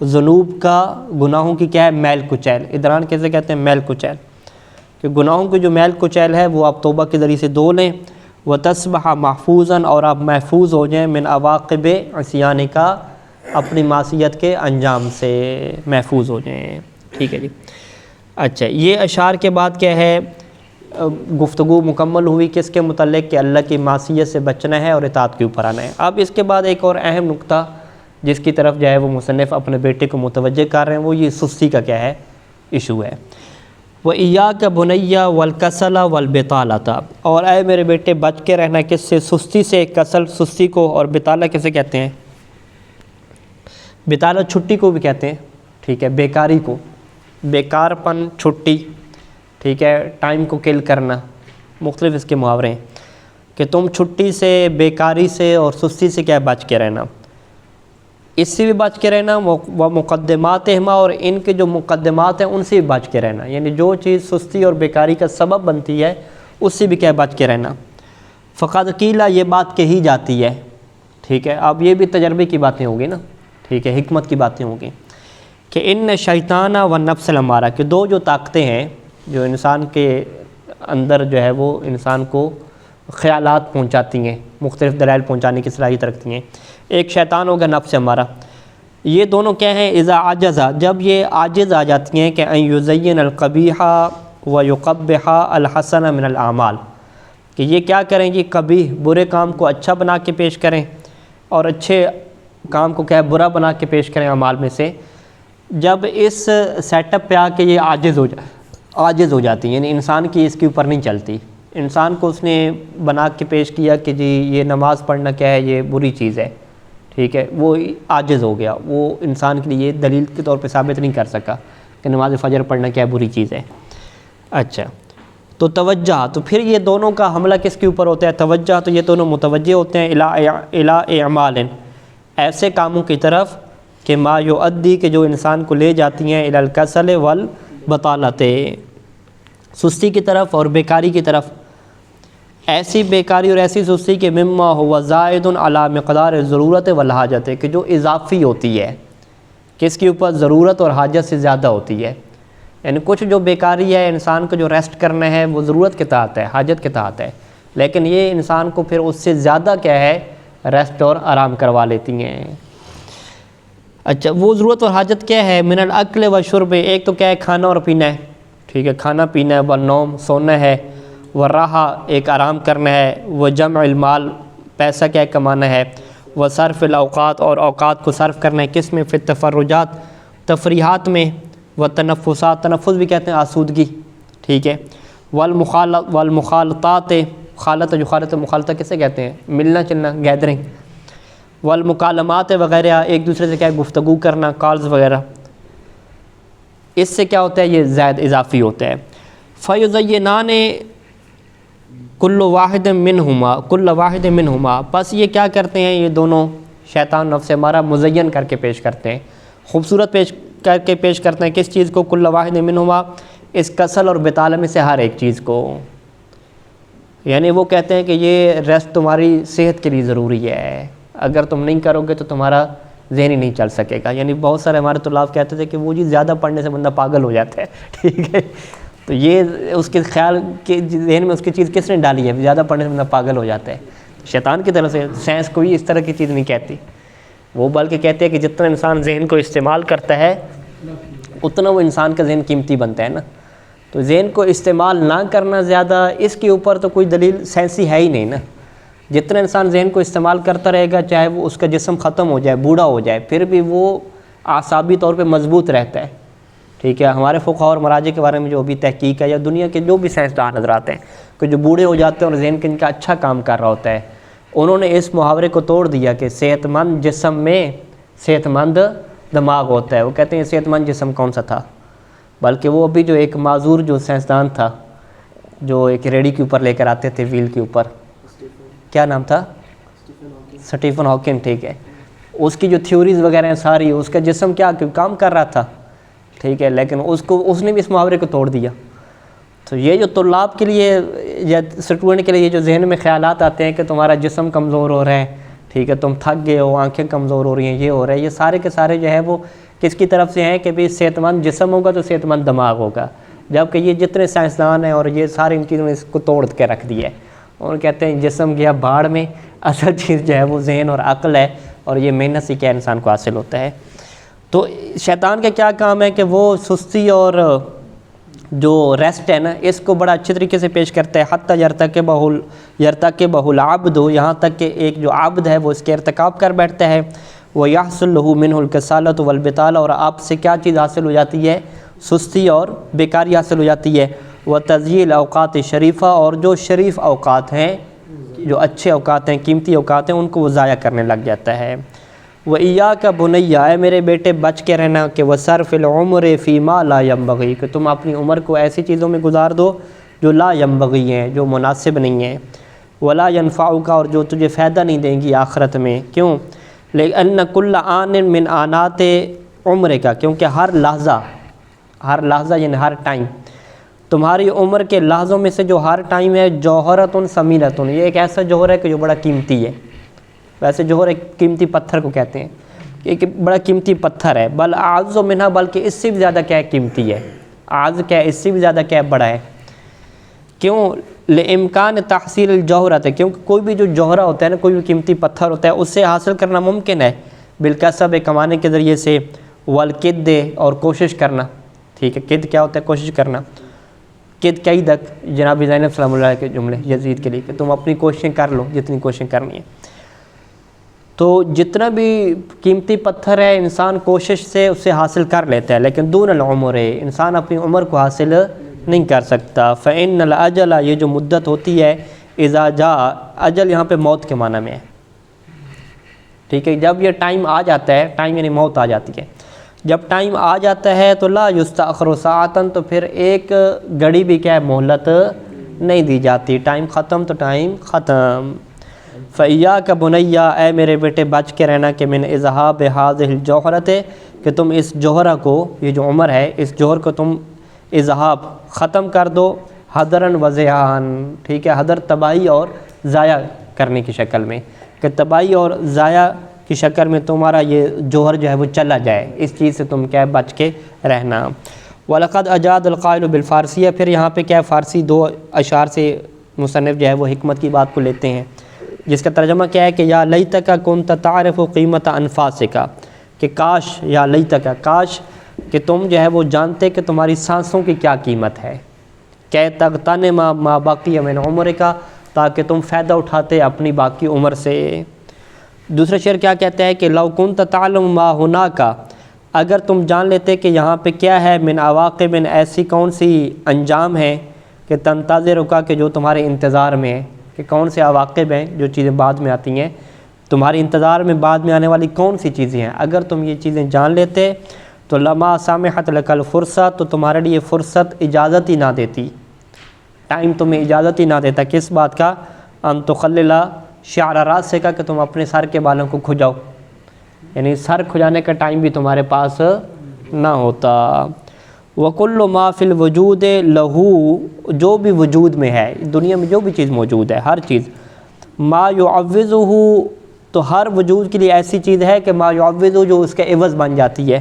ذنوب کا گناہوں کی کیا ہے میل کچیل۔ ادران کیسے کہتے ہیں؟ میل کچیل، کہ گناہوں کی جو میل کچیل ہے وہ آپ توبہ کے ذریعے سے دھو لیں، وتصبح محفوظا، اور آپ محفوظ ہو جائیں، من عواقب عصیان کا، اپنی معصیت کے انجام سے محفوظ ہو جائیں۔ ٹھیک ہے جی۔ اچھا، یہ اشعار کے بعد کیا ہے؟ گفتگو مکمل ہوئی کس کے متعلق؟ کہ اللہ کی معصیت سے بچنا ہے اور اطاعت کے اوپر آنا ہے۔ اب اس کے بعد ایک اور اہم نقطہ جس کی طرف جو ہے وہ مصنف اپنے بیٹے کو متوجہ کر رہے ہیں، وہ یہ سستی کا کیا ہے ایشو ہے۔ وَإِيَّاكَ بُنَيَّ وَالْكَسَلَ وَالْبِطَالَةَ، اور اے میرے بیٹے بچ کے رہنا کس سے؟ سستی سے، کسل سستی کو، اور بطالہ کسے کہتے ہیں؟ بطالہ چھٹی کو بھی کہتے ہیں، ٹھیک ہے، بیکاری کو، بیکار پن، چھٹی، ٹھیک ہے، ٹائم کو کل کرنا، مختلف اس کے محاورے ہیں کہ تم چھٹی سے، بیکاری سے اور سستی سے کیا بچ کے رہنا، اس سے بھی بچ کے رہنا، وہ مقدماتہما، اور ان کے جو مقدمات ہیں ان سے بھی بچ کے رہنا، یعنی جو چیز سستی اور بیکاری کا سبب بنتی ہے اس سے بھی کیا بچ کے رہنا۔ فقد قیل، یہ بات کہی جاتی ہے، ٹھیک ہے، اب یہ بھی تجربے کی باتیں ہوں گی نا، ٹھیک ہے، حکمت کی باتیں ہوں گی، کہ ان شیطان و نفس الامارہ، کہ دو جو طاقتیں ہیں جو انسان کے اندر جو ہے وہ انسان کو خیالات پہنچاتی ہیں، مختلف دلائل پہنچانے کی صلاحیت رکھتی ہیں، ایک شیطان ہوگا نفس ہمارا، یہ دونوں کیا ہیں؟ اذا عجزا، جب یہ عاجز آ جاتی ہیں کہ ان یزین القبیح و یقبح الحسن من الاعمال، کہ یہ کیا کریں جی؟ قبیح، برے کام کو اچھا بنا کے پیش کریں، اور اچھے کام کو کیا ہے برا بنا کے پیش کریں اعمال میں سے۔ جب اس سیٹ اپ پہ آ کے یہ عاجز ہو جاتی ہیں، یعنی انسان کی اس کے اوپر نہیں چلتی، انسان کو اس نے بنا کے پیش کیا کہ جی یہ نماز پڑھنا کیا ہے؟ یہ بری چیز ہے، ٹھیک ہے، وہ عاجز ہو گیا، وہ انسان کے لیے دلیل کے طور پہ ثابت نہیں کر سکا کہ نماز فجر پڑھنا کیا بری چیز ہے۔ اچھا، تو توجہ، تو پھر یہ دونوں کا حملہ کس کے اوپر ہوتا ہے؟ توجہ، تو یہ دونوں متوجہ ہوتے ہیں الی اعمال، ایسے کاموں کی طرف کہ ما یؤدی، کہ جو انسان کو لے جاتی ہیں، الی الکسل والبطالۃ، سستی کی طرف اور بیکاری کی طرف، ایسی بیکاری اور ایسی سستی کہ مما ہوا زائد علی مقدار ضرورت والحاجت، کہ جو اضافی ہوتی ہے کس کے اوپر؟ ضرورت اور حاجت سے زیادہ ہوتی ہے، یعنی کچھ جو بیکاری ہے انسان کو جو ریسٹ کرنا ہے وہ ضرورت کے تحت ہے، حاجت کے تحت ہے، لیکن یہ انسان کو پھر اس سے زیادہ کیا ہے ریسٹ اور آرام کروا لیتی ہیں۔ اچھا، وہ ضرورت اور حاجت کیا ہے؟ من الاکل و شرب، ایک تو کیا ہے؟ کھانا اور پینا ہے، ٹھیک ہے، کھانا پینا ہے، والنوم، سونا ہے، والراحہ، ایک آرام کرنا ہے، وجمع المال، پیسہ کیا کمانا ہے، وصرف الاوقات، اور اوقات کو صرف کرنا ہے، کس میں؟ فی التفرجات، تفریحات میں، والتنفسات، تنفس بھی کہتے ہیں آسودگی، ٹھیک ہے، والمخالطات، مخالطہ کسے کہتے ہیں؟ ملنا چلنا، گیدرنگ، والمکالمات وغیرہ، ایک دوسرے سے کیا ہے گفتگو کرنا، کالز وغیرہ، اس سے کیا ہوتا ہے؟ یہ زائد اضافی ہوتا ہے۔ فیزینان کل واحد منہما بس یہ کیا کرتے ہیں یہ دونوں شیطان نفس ہمارا مزین کر کے پیش کرتے ہیں، خوبصورت کر کے پیش کرتے ہیں کس چیز کو؟ کل واحد منہما، اس کسل اور بطالہ میں سے ہر ایک چیز کو، یعنی وہ کہتے ہیں کہ یہ ریسٹ تمہاری صحت کے لیے ضروری ہے، اگر تم نہیں کرو گے تو تمہارا ذہن ہی نہیں چل سکے گا۔ یعنی بہت سارے ہمارے طلاب کہتے تھے کہ وہ جی زیادہ پڑھنے سے بندہ پاگل ہو جاتا ہے، ٹھیک ہے، تو یہ اس کے خیال کے ذہن میں اس کی چیز کس نے ڈالی ہے؟ زیادہ پڑھنے سے بندہ پاگل ہو جاتا ہے، شیطان کی طرف سے۔ سائنس کوئی اس طرح کی چیز نہیں کہتی، وہ بلکہ کہتے ہیں کہ جتنا انسان ذہن کو استعمال کرتا ہے اتنا وہ انسان کا ذہن قیمتی بنتا ہے نا، تو ذہن کو استعمال نہ کرنا زیادہ، اس کے اوپر تو کوئی دلیل سائنسی ہے ہی نہیں نا۔ جتنا انسان ذہن کو استعمال کرتا رہے گا، چاہے وہ اس کا جسم ختم ہو جائے، بوڑھا ہو جائے، پھر بھی وہ اعصابی طور پہ مضبوط رہتا ہے، ٹھیک ہے۔ ہمارے فقہاء اور مراجع کے بارے میں جو بھی تحقیق ہے، یا دنیا کے جو بھی سائنسدان نظر آتے ہیں کہ جو بوڑھے ہو جاتے ہیں اور ذہن ان کا اچھا کام کر رہا ہوتا ہے، انہوں نے اس محاورے کو توڑ دیا کہ صحت مند جسم میں صحت مند دماغ ہوتا ہے۔ وہ کہتے ہیں صحت مند جسم کون سا تھا، بلکہ وہ ابھی جو ایک معذور جو سائنسدان تھا، جو ایک ریڑھی کے اوپر لے کر آتے تھے، ویل کے اوپر، کیا نام تھا؟ سٹیفن ہاکنگ، ٹھیک ہے۔ اس کی جو تھیوریز وغیرہ ہیں ساری، اس کا جسم کیا کام کر رہا تھا، ٹھیک ہے، لیکن اس نے بھی اس محاورے کو توڑ دیا۔ تو یہ جو طلاب کے لیے یا اسٹوڈنٹ کے لیے یہ جو ذہن میں خیالات آتے ہیں کہ تمہارا جسم کمزور ہو رہا ہے، ٹھیک ہے، تم تھک گئے ہو، آنکھیں کمزور ہو رہی ہیں، یہ ہو رہا ہے، یہ سارے کے سارے جو ہے وہ کس کی طرف سے ہیں کہ بھی صحت مند جسم ہوگا تو صحت مند دماغ ہوگا، جبکہ یہ جتنے سائنسدان ہیں اور یہ سارے ان چیزوں نے اس کو توڑ کے رکھ دیا ہے، اور کہتے ہیں جسم گیا بھاڑ میں، اصل چیز جو ہے وہ ذہن اور عقل ہے، اور یہ محنت سے کیا انسان کو حاصل ہوتا ہے۔ تو شیطان کا کیا کام ہے کہ وہ سستی اور جو ریسٹ ہے نا، اس کو بڑا اچھے طریقے سے پیش کرتا ہے، حتی یرتکبہ العبد، یہاں تک کہ ایک جو عبد ہے وہ اس کے ارتکاب کر بیٹھتا ہے، وَيَحْصُلُ لَهُ مِنْهُ الْكَسَالَةُ وَالْبِطَالَةُ، اور آپ سے کیا چیز حاصل ہو جاتی ہے؟ سستی اور بیکاری حاصل ہو جاتی ہے، وَتَضْيِيعُ الْأَوْقَاتِ الشَّرِيفَةِ، اور جو شریف اوقات ہیں، جو اچھے اوقات ہیں، قیمتی اوقات ہیں، ان کو وہ ضائع کرنے لگ جاتا ہے۔ وَإِيَّاكَ بُنَيَّ، اے میرے بیٹے بچ کے رہنا کہ وَصَرْفِ الْعُمْرِ فِي مَا لَا يَنبَغِي، کہ تم اپنی عمر کو ایسی چیزوں میں گزار دو جو لا ينبغی ہیں، جو مناسب نہیں ہیں، وَلَا يَنفَعُكَ، اور جو تجھے فائدہ نہیں دیں گی آخرت میں۔ کیوں؟ لِأَنَّ كُلَّ آنٍ مِّنْ آنَاتِ عُمْرِكَ، کیونکہ ہر لحظہ یعنی ہر ٹائم، تمہاری عمر کے لحظوں میں سے جو ہر ٹائم ہے، جوہرۃ ثمیرۃ، یہ ایک ایسا جوہر ہے کہ جو بڑا قیمتی ہے۔ ویسے جوہر ایک قیمتی پتھر کو کہتے ہیں، ایک بڑا قیمتی پتھر ہے، بل اعز منہا، بلکہ اس سے بھی زیادہ کیا ہے؟ قیمتی ہے۔ اعز کیا ہے؟ اس سے بھی زیادہ کیا ہے؟ بڑا ہے۔ کیوں؟ لامکان تحصیل الجوہرۃ، کیونکہ کوئی بھی جو جوہرہ ہوتا ہے نا، کوئی بھی قیمتی پتھر ہوتا ہے، اس سے حاصل کرنا ممکن ہے، بالکسب، کمانے کے ذریعے سے، والکد، اور کوشش کرنا، ٹھیک ہے۔ کد کیا ہوتا ہے؟ کوشش کرنا۔ کد کئی دک، جناب زینب سلام اللہ کے جملے یزید کے لیے کہ تم اپنی کوششیں کر لو جتنی کوششیں کرنی ہے۔ تو جتنا بھی قیمتی پتھر ہے انسان کوشش سے اسے حاصل کر لیتا ہے، لیکن دون العمر، انسان اپنی عمر کو حاصل نہیں کر سکتا۔ فإن الأجل، یہ جو مدت ہوتی ہے، اذا جاء، اجل یہاں پہ موت کے معنی میں ہے، ٹھیک ہے۔ جب یہ ٹائم آ جاتا ہے، ٹائم یعنی موت آ جاتی ہے، جب ٹائم آ جاتا ہے تو لا یستأخر ساعۃ، تو پھر ایک گھڑی بھی کیا ہے؟ مہلت نہیں دی جاتی، ٹائم ختم تو ٹائم ختم۔ فإياك بني، اے میرے بیٹے بچ کے رہنا کہ من اذهاب هذه الجوہرۃ، کہ تم اس جوہرہ کو، یہ جو عمر ہے، اس جوہر کو تم اذهاب ختم کر دو، حذرا وضیعا، ٹھیک ہے، حذر تباہی اور ضائع کرنے کی شکل میں، کہ تباہی اور ضائع کی شکل میں تمہارا یہ جوہر جو ہے وہ چلا جائے، اس چیز سے تم کیا ہے؟ بچ کے رہنا۔ وَلَقَدْ أَجَادَ الْقَائِلُ بِالْفَارسِيَّةِ، پھر یہاں پہ کیا ہے؟ فارسی دو اشعار سے مصنف جو ہے وہ حکمت کی بات کو لیتے ہیں، جس کا ترجمہ کیا ہے کہ یا لیتک کنت تعرف قیمت انفاسک، کہ کاش، یا لیتک، کاش کہ تم جو ہے وہ جانتے کہ تمہاری سانسوں کی کیا قیمت ہے، کہ تغتنم ما بقی من عمرک، تاکہ تم فائدہ اٹھاتے اپنی باقی عمر سے۔ دوسرا شعر کیا کہتا ہے کہ لو کنت تعلم ما ہناک، اگر تم جان لیتے کہ یہاں پہ کیا ہے، من عواقب، ایسی کون سی انجام ہیں کہ تنتظرک، کہ جو تمہارے انتظار میں ہے، کہ کون سے عواقب ہیں جو چیزیں بعد میں آتی ہیں، تمہارے انتظار میں بعد میں آنے والی کون سی چیزیں ہیں، اگر تم یہ چیزیں جان لیتے تو لما سامحت لک الفرصہ، تو تمہارے لیے فرصت اجازت ہی نہ دیتی، ٹائم تمہیں اجازت ہی نہ دیتا کس بات کا، ان تخلل شعر راسک کا، کہ تم اپنے سر کے بالوں کو کھجاؤ، یعنی سر کھجانے کا ٹائم بھی تمہارے پاس نہ ہوتا۔ وَكُلُّ مَا فِي الْوُجُودِ لَهُ، جو بھی وجود میں ہے، دنیا میں جو بھی چیز موجود ہے، ہر چیز، ما يعوضه، تو ہر وجود کے لیے ایسی چیز ہے کہ ما يعوضه، جو اس کے عوض بن جاتی ہے،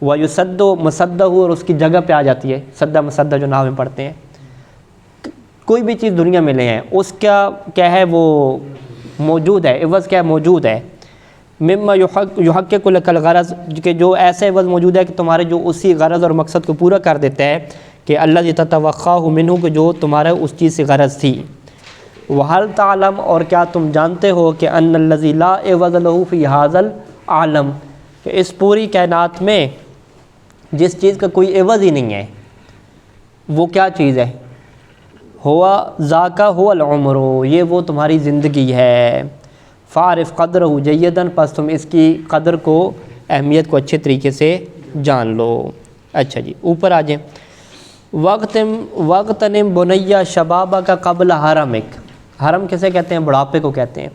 وَيُسَدُّ مُسَدَّهُ، اور اس کی جگہ پہ آ جاتی ہے، سدہ مسدہ جو نحو میں پڑھتے ہیں۔ کوئی بھی چیز دنیا میں لے ہیں، اس کا کیا ہے، وہ موجود ہے، عوض کیا ہے، موجود ہے۔ مما یحقق لک الغرض، کہ جو ایسے عوض موجود ہے کہ تمہارے جو اسی غرض اور مقصد کو پورا کر دیتا ہے، کہ اللہ تتوقعہ منہ، کہ جو تمہارے اس چیز سے غرض تھی۔ وَهَلْ تَعْلَمْ، اور کیا تم جانتے ہو کہ ان الذی لا عوض له فی ھذا العالم، کہ اس پوری کائنات میں جس چیز کا کوئی عوض ہی نہیں ہے، وہ کیا چیز ہے؟ ہوا ذاکا ہوا العمر، یہ وہ تمہاری زندگی ہے۔ فعرف قدرہ جیداً، پس تم اس کی قدر کو، اہمیت کو اچھے طریقے سے جان لو۔ اچھا جی، اوپر آ جائیں۔ وَغْتَنِمْ بُنَيَّ شَبَابَكَ قَبْلَ حَرَمِكَ، حرم کسے کہتے ہیں؟ بڑھاپے کو کہتے ہیں،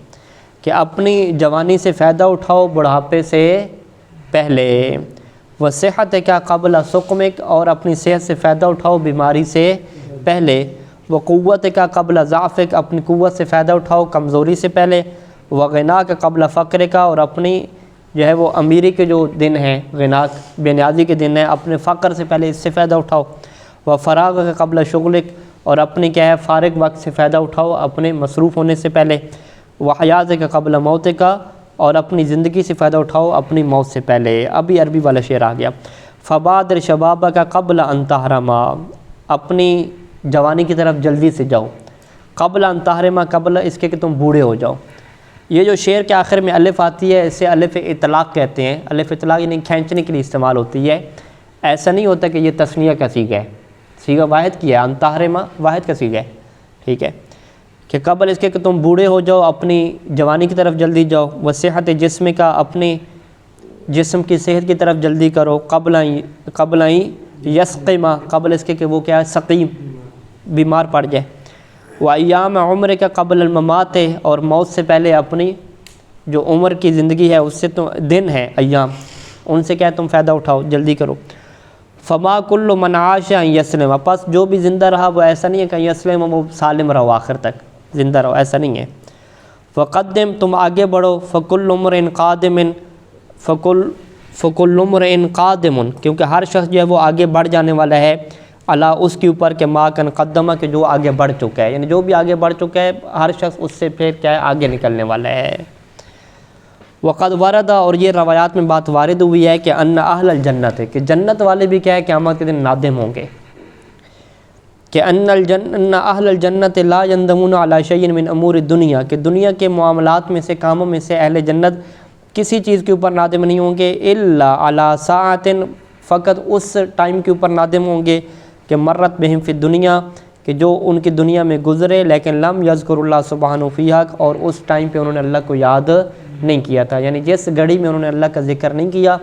کہ اپنی جوانی سے فائدہ اٹھاؤ بڑھاپے سے پہلے۔ وَصِحَّتَكَ قَبْلَ سُقْمِكَ، اور اپنی صحت سے فائدہ اٹھاؤ بیماری سے پہلے۔ وَقُوَّتِكَ قَبْلَ ضَعْفِكَ، اپنی قوت سے فائدہ اٹھاؤ کمزوری سے پہلے۔ وَغِنَاكَ قَبْلَ فَقْرِكَ، اور اپنی جو ہے وہ امیری کے جو دن ہیں، غناک بے نیازی کے دن ہیں، اپنے فقر سے پہلے اس سے فائدہ اٹھاؤ۔ وَفَرَاغَكَ قَبْلَ شُغْلِكَ، اور اپنی کیا ہے فارغ وقت سے فائدہ اٹھاؤ اپنے مصروف ہونے سے پہلے۔ وَحَيَاتِكَ قَبْلَ مَوْتِكَ، اور اپنی زندگی سے فائدہ اٹھاؤ اپنی موت سے پہلے۔ ابھی عربی والا شعر آ گیا۔ فَبَادِرْ شَبَابَكَ قَبْلَ أَن تَحْرَمَ، اپنی جوانی کی طرف جلدی سے جاؤ۔ قبل ان تحرم، قبل اس کے کہ تم بوڑھے ہو جاؤ۔ یہ جو شعر کے آخر میں الف آتی ہے، اسے الف اطلاق کہتے ہیں۔ الف اطلاق یعنی کھینچنے کے لیے استعمال ہوتی ہے، ایسا نہیں ہوتا کہ یہ تثنیہ کا صیغہ ہے، صیغہ واحد کی ہے، ان تحرم واحد کا صیغہ ہے، ٹھیک ہے، کہ قبل اس کے کہ تم بوڑھے ہو جاؤ، اپنی جوانی کی طرف جلدی جاؤ۔ وصحت جسم کا، اپنی جسم کی صحت کی طرف جلدی کرو۔ قبل یسقم، قبل اس کے کہ وہ کیا ہے سقیم، بیمار پڑ جائے۔ وَأَيَّامَ عُمْرِكَ قَبْلَ الْمَمَاتِ، اور موت سے پہلے اپنی جو عمر کی زندگی ہے اس سے تو دن ہے ایام، ان سے کیا ہے تم فائدہ اٹھاؤ، جلدی کرو۔ فَمَا كُلُّ مَنْ عَاشَ أَنْ يَسْلِمَ، پس جو بھی زندہ رہا وہ ایسا نہیں ہے کہ یسلم وہ سالم رہو آخر تک زندہ رہو، ایسا نہیں ہے۔ فَقَدِّمْ، تم آگے بڑھو۔ فَكُلُّ امْرٍ قَادِمٍ، فَكُلُّ امْرٍ قَادِمٌ، کیونکہ ہر شخص جو ہے وہ آگے بڑھ جانے والا ہے، اللہ اس کے اوپر کہ ما کن قدمہ، کہ جو آگے بڑھ چکا ہے، یعنی جو بھی آگے بڑھ چکا ہے ہر شخص اس سے پھر کیا ہے آگے نکلنے والا ہے۔ وقد ورد، اور یہ روایات میں بات وارد ہوئی ہے کہ ان اہل الجنت، کہ جنت والے بھی کیا ہے قیامت کے دن نادم ہوں گے، کہ ان اہل الجنت لا یندمون علی شیء من امور الدنیا، کہ دنیا کے معاملات میں سے کاموں میں سے اہل جنت کسی چیز کے اوپر نادم نہیں ہوں گے، الا علی ساعۃ، فقط اس ٹائم کے اوپر نادم ہوں گے کہ مرت بہم فی الدنیا، کہ جو ان کی دنیا میں گزرے، لیکن لم یذکر اللہ سبحانہ فیہا، اور اس ٹائم پہ انہوں نے اللہ کو یاد نہیں کیا تھا، یعنی جس گھڑی میں انہوں نے اللہ کا ذکر نہیں کیا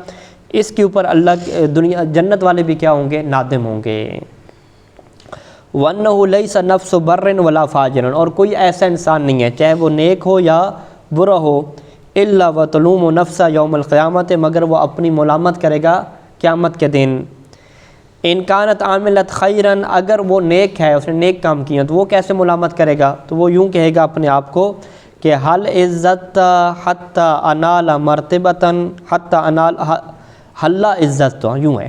اس کے اوپر اللہ دنیا جنت والے بھی کیا ہوں گے نادم ہوں گے۔ وَأَنَّهُ لَيْسَ نَفْسُ بَرٍّ وَلَا فَاجِرٍ، اور کوئی ایسا انسان نہیں ہے چاہے وہ نیک ہو یا برا ہو، الا وَتَلُومُ نَفْسَ یوم القیامت، مگر وہ اپنی ملامت کرے گا قیامت کے دن۔ ان کانت عاملت خیرن، اگر وہ نیک ہے اس نے نیک کام کیا تو وہ کیسے ملامت کرے گا؟ تو وہ یوں کہے گا اپنے آپ کو کہ حل عزت حتی انال مرتبتاً، حتی انال حل عزت، تو یوں ہے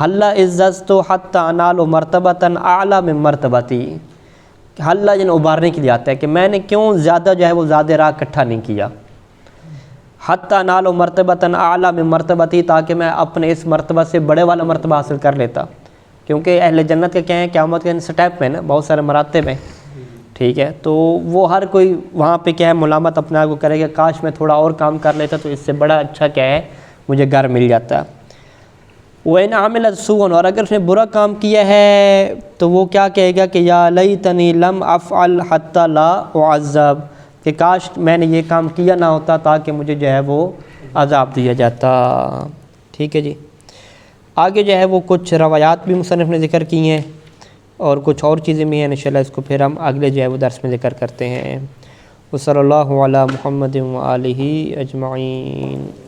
حل عزت تو حتی انال مرتبتاً اعلیٰ من مرتبتی، حل جن ابھارنے کے لیے آتا ہے کہ میں نے کیوں زیادہ جو ہے وہ زیادہ راہ اکٹھا نہیں کیا، حتی انال مرتبتاً اعلیٰ من مرتبتی، تاکہ میں اپنے اس مرتبہ سے بڑے والا مرتبہ حاصل کر لیتا، کیونکہ اہل جنت کے کیا ہیں قیامت کے سٹیپ میں نا بہت سارے مراتب ہیں، ٹھیک ہے، تو وہ ہر کوئی وہاں پہ کیا ہے ملامت اپنے آپ کو کرے گا، کاش میں تھوڑا اور کام کر لیتا تو اس سے بڑا اچھا کیا ہے مجھے گھر مل جاتا۔ وَإِنْ عَمِلَتْ سُوءًا، اور اگر اس نے برا کام کیا ہے تو وہ کیا کہے گا کہ یا لیتنی لم افعل حتی لا اعذب، کہ کاش میں نے یہ کام کیا نہ ہوتا تاکہ مجھے جو ہے وہ عذاب دیا جاتا۔ ٹھیک ہے جی، آگے جو ہے وہ کچھ روایات بھی مصنف نے ذکر کی ہیں اور کچھ اور چیزیں بھی ہیں انشاءاللہ، اس کو پھر ہم اگلے جو ہے وہ درس میں ذکر کرتے ہیں۔ وصلی اللہ علی محمد و آلہ اجمعین۔